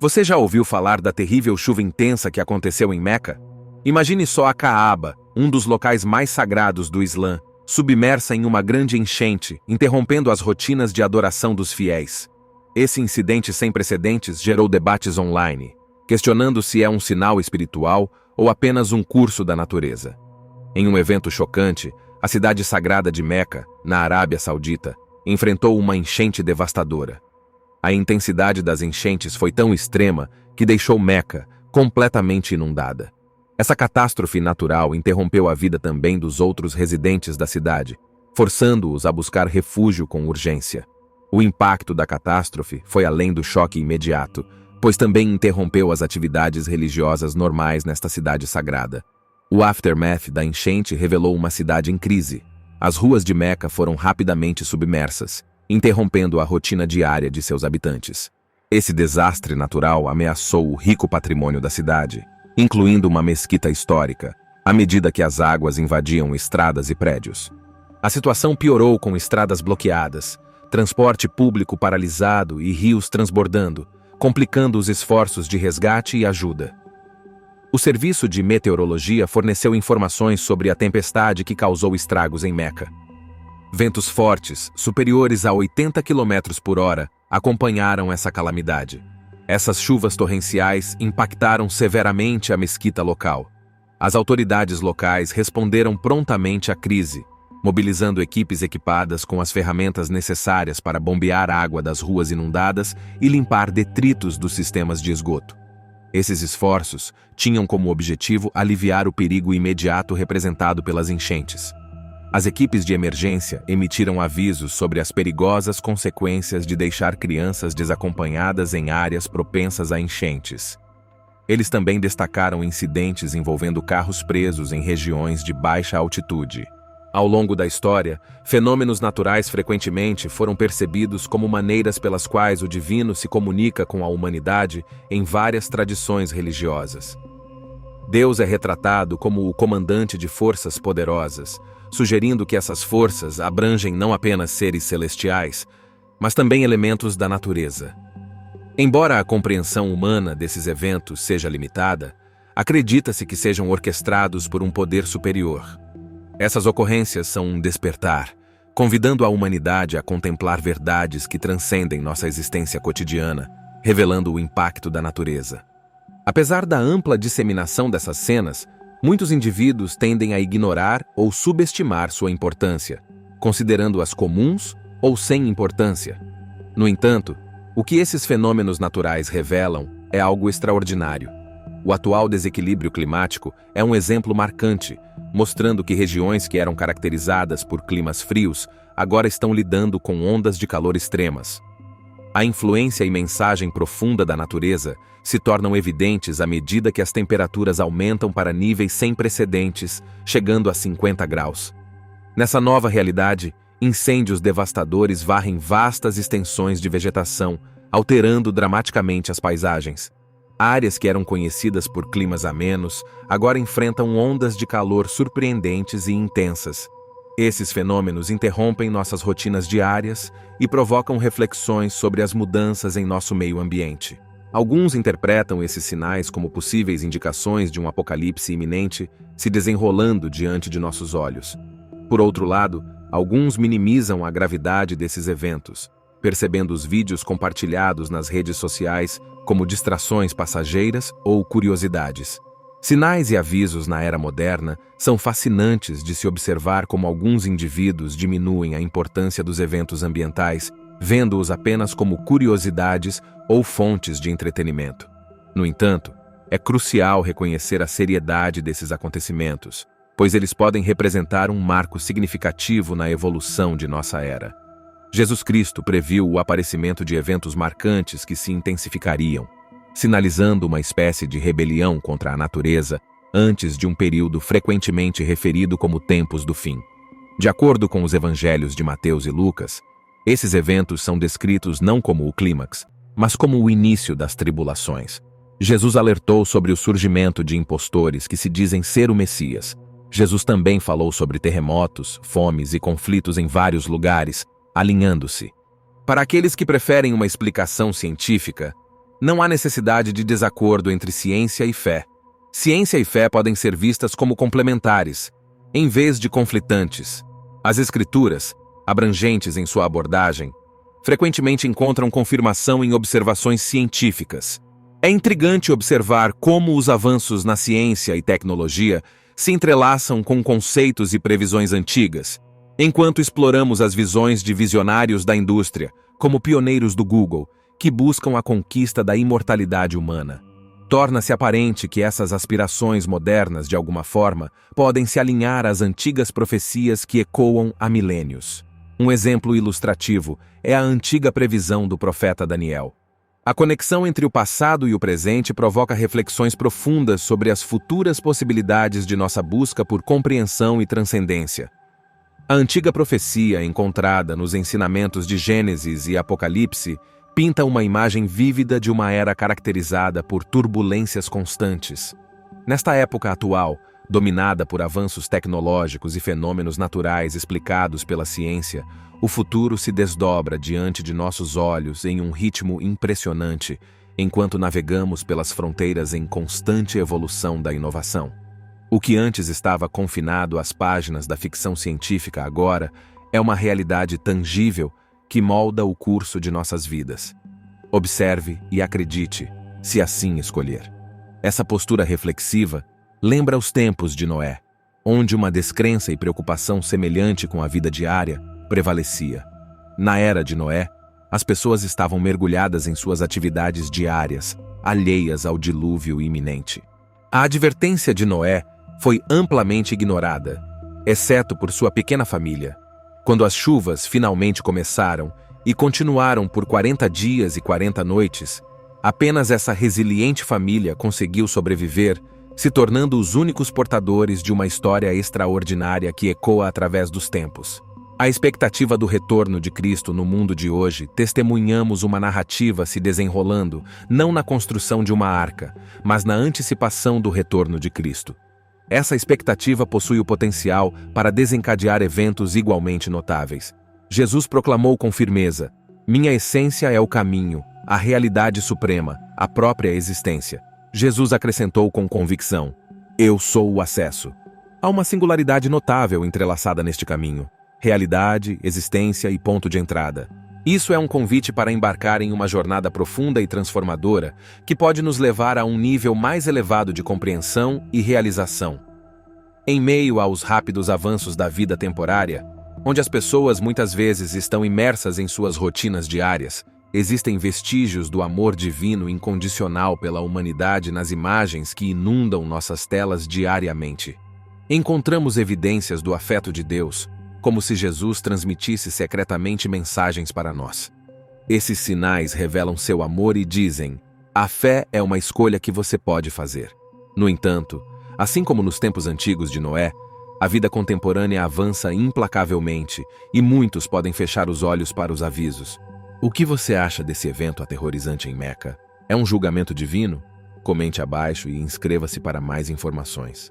Você já ouviu falar da terrível chuva intensa que aconteceu em Meca? Imagine só a Caaba, um dos locais mais sagrados do Islã, submersa em uma grande enchente, interrompendo as rotinas de adoração dos fiéis. Esse incidente sem precedentes gerou debates online, questionando se é um sinal espiritual ou apenas um curso da natureza. Em um evento chocante, a cidade sagrada de Meca, na Arábia Saudita, enfrentou uma enchente devastadora. A intensidade das enchentes foi tão extrema que deixou Meca completamente inundada. Essa catástrofe natural interrompeu a vida também dos outros residentes da cidade, forçando-os a buscar refúgio com urgência. O impacto da catástrofe foi além do choque imediato, pois também interrompeu as atividades religiosas normais nesta cidade sagrada. O aftermath da enchente revelou uma cidade em crise. As ruas de Meca foram rapidamente submersas, interrompendo a rotina diária de seus habitantes. Esse desastre natural ameaçou o rico patrimônio da cidade, incluindo uma mesquita histórica, à medida que as águas invadiam estradas e prédios. A situação piorou com estradas bloqueadas, transporte público paralisado e rios transbordando, complicando os esforços de resgate e ajuda. O Serviço de Meteorologia forneceu informações sobre a tempestade que causou estragos em Meca. Ventos fortes, superiores a 80 km por hora, acompanharam essa calamidade. Essas chuvas torrenciais impactaram severamente a mesquita local. As autoridades locais responderam prontamente à crise, mobilizando equipes equipadas com as ferramentas necessárias para bombear a água das ruas inundadas e limpar detritos dos sistemas de esgoto. Esses esforços tinham como objetivo aliviar o perigo imediato representado pelas enchentes. As equipes de emergência emitiram avisos sobre as perigosas consequências de deixar crianças desacompanhadas em áreas propensas a enchentes. Eles também destacaram incidentes envolvendo carros presos em regiões de baixa altitude. Ao longo da história, fenômenos naturais frequentemente foram percebidos como maneiras pelas quais o divino se comunica com a humanidade em várias tradições religiosas. Deus é retratado como o comandante de forças poderosas, sugerindo que essas forças abrangem não apenas seres celestiais, mas também elementos da natureza. Embora a compreensão humana desses eventos seja limitada, acredita-se que sejam orquestrados por um poder superior. Essas ocorrências são um despertar, convidando a humanidade a contemplar verdades que transcendem nossa existência cotidiana, revelando o impacto da natureza. Apesar da ampla disseminação dessas cenas, muitos indivíduos tendem a ignorar ou subestimar sua importância, considerando-as comuns ou sem importância. No entanto, o que esses fenômenos naturais revelam é algo extraordinário. O atual desequilíbrio climático é um exemplo marcante, mostrando que regiões que eram caracterizadas por climas frios agora estão lidando com ondas de calor extremas. A influência e mensagem profunda da natureza se tornam evidentes à medida que as temperaturas aumentam para níveis sem precedentes, chegando a 50 graus. Nessa nova realidade, incêndios devastadores varrem vastas extensões de vegetação, alterando dramaticamente as paisagens. Áreas que eram conhecidas por climas amenos, agora enfrentam ondas de calor surpreendentes e intensas. Esses fenômenos interrompem nossas rotinas diárias e provocam reflexões sobre as mudanças em nosso meio ambiente. Alguns interpretam esses sinais como possíveis indicações de um apocalipse iminente se desenrolando diante de nossos olhos. Por outro lado, alguns minimizam a gravidade desses eventos, percebendo os vídeos compartilhados nas redes sociais como distrações passageiras ou curiosidades. Sinais e avisos na era moderna são fascinantes de se observar como alguns indivíduos diminuem a importância dos eventos ambientais, vendo-os apenas como curiosidades ou fontes de entretenimento. No entanto, é crucial reconhecer a seriedade desses acontecimentos, pois eles podem representar um marco significativo na evolução de nossa era. Jesus Cristo previu o aparecimento de eventos marcantes que se intensificariam, sinalizando uma espécie de rebelião contra a natureza antes de um período frequentemente referido como tempos do fim. De acordo com os evangelhos de Mateus e Lucas, esses eventos são descritos não como o clímax, mas como o início das tribulações. Jesus alertou sobre o surgimento de impostores que se dizem ser o Messias. Jesus também falou sobre terremotos, fomes e conflitos em vários lugares, alinhando-se. Para aqueles que preferem uma explicação científica, Não há necessidade de desacordo entre ciência e fé. Ciência e fé podem ser vistas como complementares, em vez de conflitantes. As Escrituras, abrangentes em sua abordagem, frequentemente encontram confirmação em observações científicas. É intrigante observar como os avanços na ciência e tecnologia se entrelaçam com conceitos e previsões antigas, enquanto exploramos as visões de visionários da indústria, como pioneiros do Google, que buscam a conquista da imortalidade humana. Torna-se aparente que essas aspirações modernas, de alguma forma, podem se alinhar às antigas profecias que ecoam há milênios. Um exemplo ilustrativo é a antiga previsão do profeta Daniel. A conexão entre o passado e o presente provoca reflexões profundas sobre as futuras possibilidades de nossa busca por compreensão e transcendência. A antiga profecia encontrada nos ensinamentos de Gênesis e Apocalipse pinta uma imagem vívida de uma era caracterizada por turbulências constantes. Nesta época atual, dominada por avanços tecnológicos e fenômenos naturais explicados pela ciência, o futuro se desdobra diante de nossos olhos em um ritmo impressionante, enquanto navegamos pelas fronteiras em constante evolução da inovação. O que antes estava confinado às páginas da ficção científica agora é uma realidade tangível que molda o curso de nossas vidas. Observe e acredite, se assim escolher. Essa postura reflexiva lembra os tempos de Noé, onde uma descrença e preocupação semelhante com a vida diária prevalecia. Na era de Noé, as pessoas estavam mergulhadas em suas atividades diárias, alheias ao dilúvio iminente. A advertência de Noé foi amplamente ignorada, exceto por sua pequena família. Quando as chuvas finalmente começaram e continuaram por 40 dias e 40 noites, apenas essa resiliente família conseguiu sobreviver, se tornando os únicos portadores de uma história extraordinária que ecoa através dos tempos. A expectativa do retorno de Cristo no mundo de hoje, testemunhamos uma narrativa se desenrolando, não na construção de uma arca, mas na antecipação do retorno de Cristo. Essa expectativa possui o potencial para desencadear eventos igualmente notáveis. Jesus proclamou com firmeza: "Minha essência é o caminho, a realidade suprema, a própria existência." Jesus acrescentou com convicção: "Eu sou o acesso." Há uma singularidade notável entrelaçada neste caminho: realidade, existência e ponto de entrada. Isso é um convite para embarcar em uma jornada profunda e transformadora que pode nos levar a um nível mais elevado de compreensão e realização. Em meio aos rápidos avanços da vida temporária, onde as pessoas muitas vezes estão imersas em suas rotinas diárias, existem vestígios do amor divino incondicional pela humanidade nas imagens que inundam nossas telas diariamente. Encontramos evidências do afeto de Deus, como se Jesus transmitisse secretamente mensagens para nós. Esses sinais revelam seu amor e dizem: a fé é uma escolha que você pode fazer. No entanto, assim como nos tempos antigos de Noé, a vida contemporânea avança implacavelmente e muitos podem fechar os olhos para os avisos. O que você acha desse evento aterrorizante em Meca? É um julgamento divino? Comente abaixo e inscreva-se para mais informações.